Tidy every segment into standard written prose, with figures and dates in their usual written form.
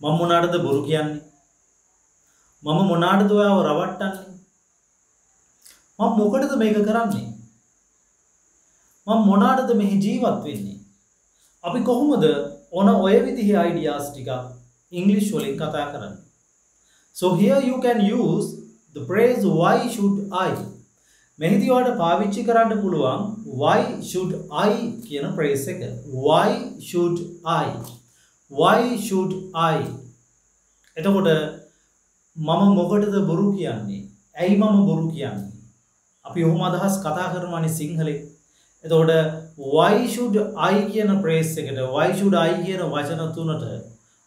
මම මොනාටද බොරු කියන්නේ? මම මොනාටද ඔයාව රවට්ටන්නේ? මම මොකටද මේක කරන්නේ? මම මොනාටද මෙහි ජීවත් වෙන්නේ? අපි කොහොමද ඔය විදිහේ ideas ටික English වලින් කතා කරන්නේ? So here you can use the phrase why should I. මෙහිදී ඔයාලට පාවිච්චි කරන්න පුළුවන් why should I කියන phrase එක. Why should I? Why should I? එතකොට මම මොකටද බොරු කියන්නේ? ඇයි මම බොරු කියන්නේ? අපි ඔහොම අදහස් කතා කරනවානේ සිංහලෙන්. එතකොට why should I කියන phrase එකට why should I කියන වචන තුනට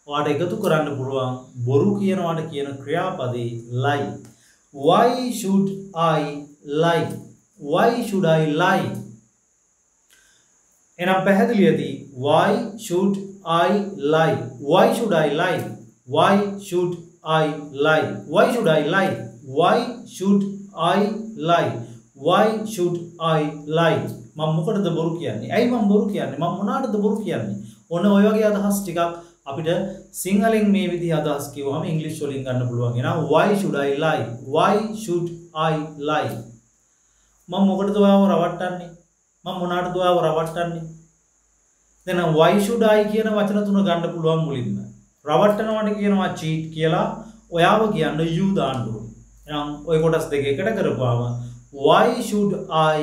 ඔයාලට එකතු කරන්න පුළුවන් බොරු කියනවාට කියන ක්‍රියාපදේ lie. Why should I lie? Why should I lie? එනම් පැහැදිලියදී why should I lie? Why should I lie? Why should I lie? Why should I lie? Why should I lie? Why should I lie? මම මොකටද බොරු කියන්නේ? ඇයි මම බොරු කියන්නේ? මම මොනාටද බොරු කියන්නේ? ඔන්න ඔය වගේ අදහස් ටිකක් අපිට සිංහලෙන් මේ විදිහ අදහස් කිව්වම ඉංග්‍රීසි වලින් ගන්න පුළුවන්. එහෙනම් why should I lie? Why should I lie? මම මොකටද ඔයාව රවට්ටන්නේ? මම මොනාටද ඔයාව රවට්ටන්නේ? දැන් why should I කියන වචන තුන ගන්න පුළුවන් මුලින්ම. රවට්ටනවට කියනවා cheat කියලා. ඔයාව කියන්න you දාන්න ඕනේ. එහෙනම් ওই කොටස් දෙක එකට කරපුවාම why should I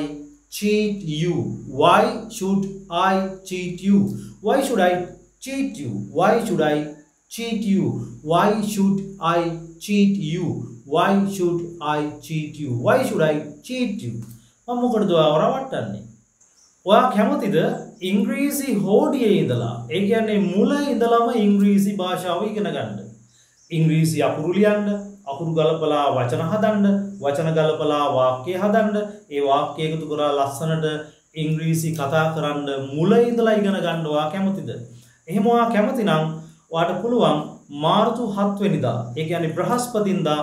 cheat you? Why should I cheat you? Why should I cheat you? Why should I cheat you? Why should I cheat you? Why should I cheat you? Why should I cheat you? මම මොකටද ඔයාව රවට්ටන්නේ? ඔයා කැමතිද ඉංග්‍රීසි හෝඩියේ ඉඳලා ඒ කියන්නේ මුල ඉඳලම ඉංග්‍රීසි භාෂාව ඉගෙන ගන්න? ඉංග්‍රීසි අකුරු ලියන්න, අකුරු ගලපලා වචන හදන්න, වචන ගලපලා වාක්‍ය හදන්න, ඒ වාක්‍ය එකතු කරලා ලස්සනට ඉංග්‍රීසි කතා කරන්න මුල ඉඳලා ඉගෙන ගන්න ඔයා කැමතිද? එහෙම ඔයා කැමති නම් ඔයාට පුළුවන් මාර්තු 7 වෙනිදා ඒ කියන්නේ බ්‍රහස්පතින්දා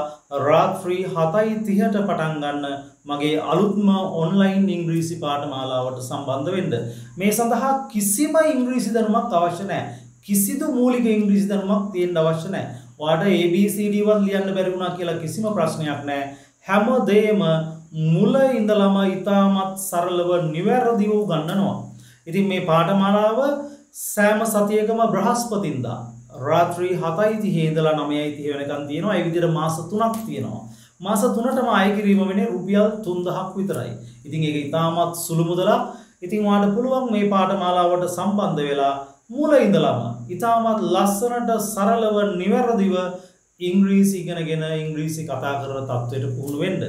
රාත්‍රී 7:30ට පටන් ගන්න මගේ අලුත්ම ඔන්ලයින් ඉංග්‍රීසි පාඨමාලාවට සම්බන්ධ වෙන්න. මේ සඳහා කිසිම ඉංග්‍රීසි දැනුමක් අවශ්‍ය නැහැ. කිසිදු මූලික ඉංග්‍රීසි දැනුමක් තියෙන්න අවශ්‍ය නැහැ. ඔයාට ABCD වත් ලියන්න බැරි වුණා කියලා කිසිම ප්‍රශ්නයක් නැහැ. හැමදේම මුල ඉඳලම ඉතාමත් සරලව නිවැරදිව උගන්වනවා. ඉතින් මේ පාඨමාලාව සෑම සතියකම බ්‍රහස්පතින්දා රාත්‍රී 7:30 ඉඳලා 9:30 වෙනකන් තියෙනවා. ඒ විදිහට මාස 3ක් තියෙනවා. මාස 3ටම අය කිරීම වෙන්නේ රුපියල් 3000ක් විතරයි. ඉතින් ඒක ඉතාමත් සුළු මුදලක්. ඉතින් ඔයාලට පුළුවන් මේ පාඨමාලාවට සම්බන්ධ වෙලා මුල ඉඳලම ඉතාමත් ලස්සනට සරලව නිවැරදිව ඉංග්‍රීසි ඉගෙනගෙන ඉංග්‍රීසි කතා කරන තත්ත්වයට පුහුණු වෙන්න.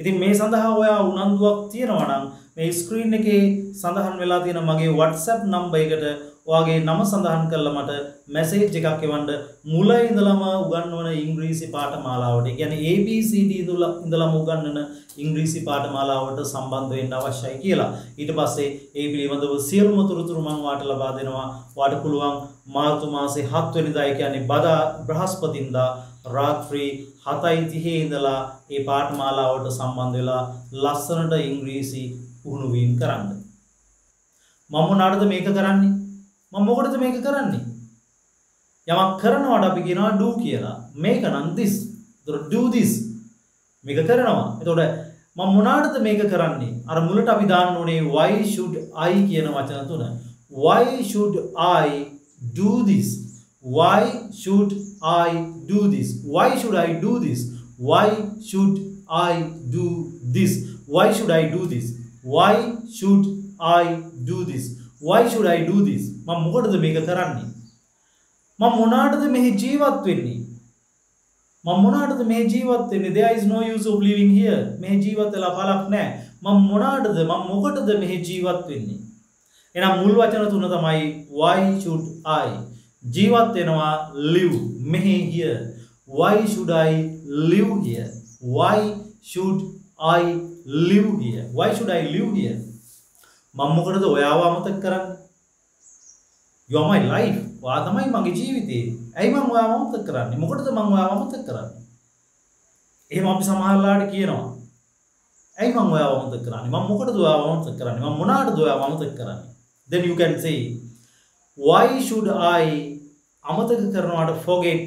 ඉතින් මේ සඳහා ඔයා උනන්දුවක් තියනවා නම් මේ ස්ක්‍රීන් එකේ සඳහන් වෙලා තියෙන මගේ WhatsApp නම්බර් එකට ඔයාගේ නම සඳහන් කරලා මට මැසේජ් එකක් එවන්න මුල ඉඳලම උගන්වන ඉංග්‍රීසි පාඨමාලාවට. ඒ කියන්නේ ABCD ඉඳලම උගන්වන ඉංග්‍රීසි පාඨමාලාවට සම්බන්ධ වෙන්න අවශ්‍යයි කියලා. ඊට පස්සේ ඒ පිළිබඳව සියලුම තොරතුරු මම ඔයාලට ලබා දෙනවා. ඔයාලට පුළුවන් මාර්තු මාසේ 7 වෙනිදා ඒ කියන්නේ බ්‍රහස්පතින්දා රාත්‍රී 7:30 ඉඳලා ඒ පාඨමාලාවට සම්බන්ධ වෙලා ලස්සනට ඉංග්‍රීසි පුහුණු වීම කරන්න. මම මොනවාටද මේක කරන්නේ? මම මොකටද මේක කරන්නේ? යමක් කරනවට අපි කියනවා do කියලා. මේක නම් this. ඒතර do this. මේක කරනවා. එතකොට මම මොනවාටද මේක කරන්නේ? අර මුලට අපි දාන්න ඕනේ why should I කියන වචන තුන. Why should I do this? Why should I do this? Why should I do this? Why should I do this? Why should I do this? Why should I do this? Why should I do this? මම මොකටද මේක කරන්නේ? මම මොනාටද මෙහි ජීවත් වෙන්නේ? මම මොනාටද මෙහි ජීවත් වෙන්නේ? There is no use of living here. මෙහි ජීවත් වෙලා බලක් නැහැ. මම මොනාටද මම මොකටද මෙහි ජීවත් වෙන්නේ? එහෙනම් මුල් වචන තුන තමයි why should I? ජීවත් වෙනවා live මෙහි here. Why should I live here? Why should I live here? Why should I live here? මම මොකටද ඔයාව අමතක කරන්නේ? You are my life. ඔයා තමයි මගේ ජීවිතේ. ඇයි මම ඔයාව අමතක කරන්නේ? මොකටද මම ඔයාව අමතක කරන්නේ? එහෙම අපි සමහරලාට කියනවා. ඇයි මම ඔයාව අමතක කරන්නේ? මම මොකටද ඔයාව අමතක කරන්නේ? මම මොනාටද ඔයාව අමතක කරන්නේ? Then you can say why should I අමතක කරනවාට forget.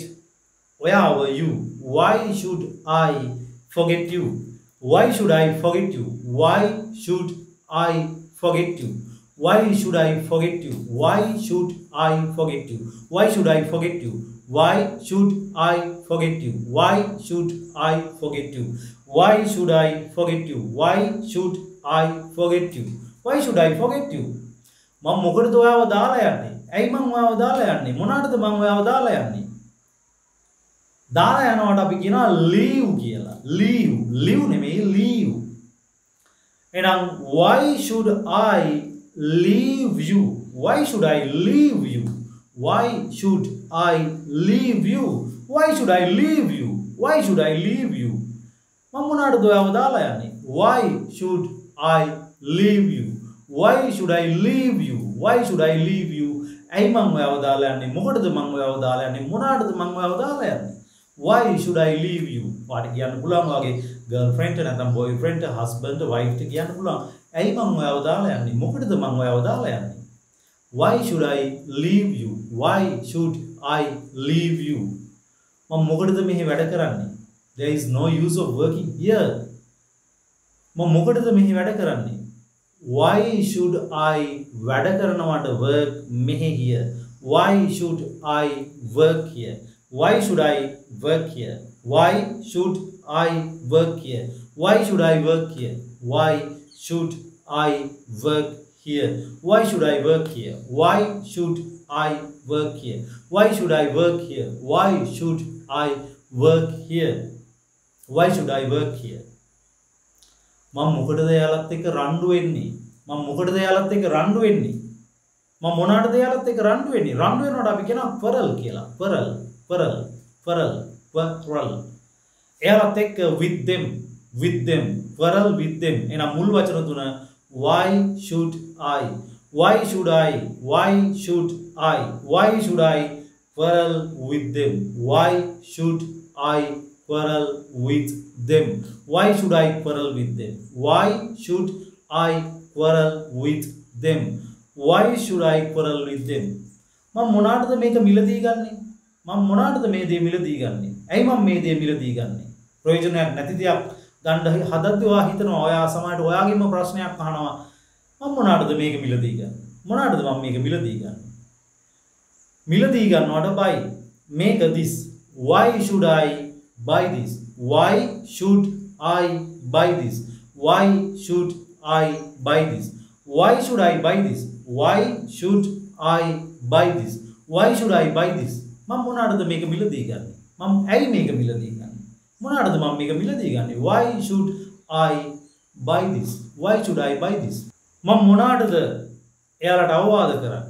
Where were you? Why should I forget you? Why should I forget you? Why should I forget you? Why should I forget you? Why should I forget you? Why should I forget you? Why should I forget you? Why should I forget you? Why should I forget you? Why should I forget you? Why should I forget you? මම මොකටද ඔයාව දාලා යන්නේ? ඇයි මම ඔයාව දාලා යන්නේ? මොනකටද මම ඔයාව දාලා යන්නේ? දාලා යනකොට අපි කියනවා leave කියලා. leave නෙමෙයි leave. එහෙනම් why should I leave you? Why should I leave you? Why should I leave you? Why should I leave you? Why should I leave you? මම මොනකටද ඔයාව දාලා යන්නේ? Why should I leave you? Why should I leave you? Why should I leave you? ඇයි මම ඔයාව දාලා යන්නේ? මොකටද මම ඔයාව දාලා යන්නේ? මොනකටද මම ඔයාව දාලා යන්නේ? Why should I leave you? වාට කියන්න පුළුවන් වගේ girlfriend නැත්නම් boyfriend husband wife ට කියන්න පුළුවන්. ඇයි මම ඔයාව දාලා යන්නේ? මොකටද මම ඔයාව දාලා යන්නේ? Why should I leave you? Why should I leave you? මම මොකටද මෙහි වැඩ කරන්නේ? There is no use of working here. මම මොකටද මෙහි වැඩ කරන්නේ? Why should I වැඩ කරනවට work මෙහි here? Why should I work here? Why should I work here? Why should I work here? Why should I work here? Why should I work here? Why should I work here? Why should I work here? Why should I work here? Why should I work here? Why should I work here? මම මොකටද එයාලත් එක්ක රණ්ඩු වෙන්නේ? මම මොකටද එයාලත් එක්ක රණ්ඩු වෙන්නේ? මම මොනකටද එයාලත් එක්ක රණ්ඩු වෙන්නේ? රණ්ඩු වෙනකොට අපි කියනවා quarrel කියලා. quarrel. එයාලත් එක්ක with them. quarrel with them. එහෙනම් මුල් වචන තුන why should I? Why should I? Why should I? Why should I quarrel with them? Why should I quarrel with them? Why should I quarrel with them? Why should I quarrel with them? Why should I quarrel with them? මම මොනකටද මේක මිලදී ගන්නෙ? මම මොනකටද මේ දේ මිලදී ගන්නෙ? ඇයි මම මේ දේ මිලදී ගන්නෙ? ප්‍රයෝජනයක් නැති දෙයක් ගන්න හදද්දී ඔයා හිතනවා ඔයා සමහරට ඔයාගෙම ප්‍රශ්නයක් අහනවා මම මොනකටද මේක මිලදී ගන්නෙ? මොනකටද මම මේක මිලදී ගන්නෙ? මිලදී ගන්නවට buy make this. Why should I buy this? Why should I buy this? Why should I buy this? Why should I buy this? Why should I buy this? Why should I buy this? මම මොනකටද මේක මිලදී ගන්නෙ? මම ඇයි මේක මිලදී ගන්නෙ? මොනකටද මම මේක මිලදී ගන්නෙ? Why should I buy this? Why should I buy this? මම මොනකටද එයාලට අවවාද කරන්නේ?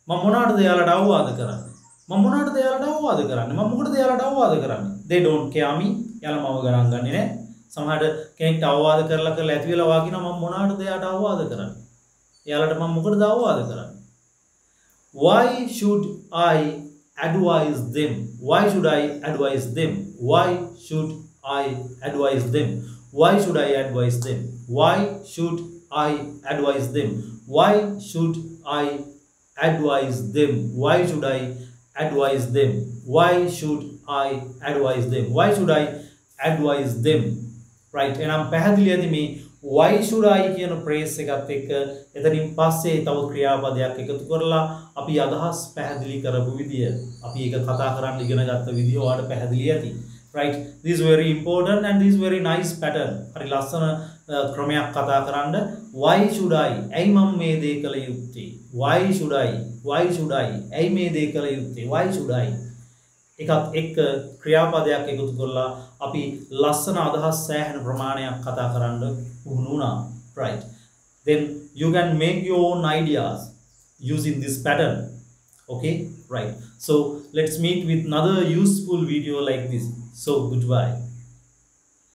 මම මොනකටද එයාලට අවවාද කරන්නේ? මම මොනකටද එයාලට අවවාද කරන්නේ? මම මොකටද එයාලට අවවාද කරන්නේ? They don't care me. එයාලා මම ගණන් ගන්නේ නැහැ. සමහරට කෙනෙක්ට අවවාද කරලා ඇති වෙලා වාකිනවා මම මොනකටද එයාට අවවාද කරන්නේ? එයාලට මම මොකටද අවවාද කරන්නේ? Why should I advise them? Why should I advise them? Why should I advise them? Why should I advise them? Why should I advise them? Why should I advise them? Why should I advise them? Why should I advise them? Why should I advise them? Right? And I'm පැහැදිලියද මේ why should I කියන phrase එකත් එක්ක එතනින් පස්සේ තව ක්‍රියාපදයක් එකතු කරලා අපි අදහස් පැහැදිලි කරපු විදිය අපි ඒක කතා කරන්න ඉගෙන ගත්ත විදිය ඔයාලට පැහැදිලි ඇති. Right? This is very important and this is very nice pattern. හරි ලස්සන ක්‍රමයක් කතා කරන්න. Why should I? ඇයි මම මේ දේ කළ යුත්තේ? Why should I? Why should I? ඇයි මේ දේ කළ යුත්තේ? Why should I? එකත් එක්ක ක්‍රියාපදයක් එකතු කරලා අපි ලස්සන අදහස් සෑහෙන ප්‍රමාණයක් කතා කරන්න පුහුණු වුණා. Right? Then you can make your own ideas using this pattern. Okay? Right. So let's meet with another useful video like this. So goodbye.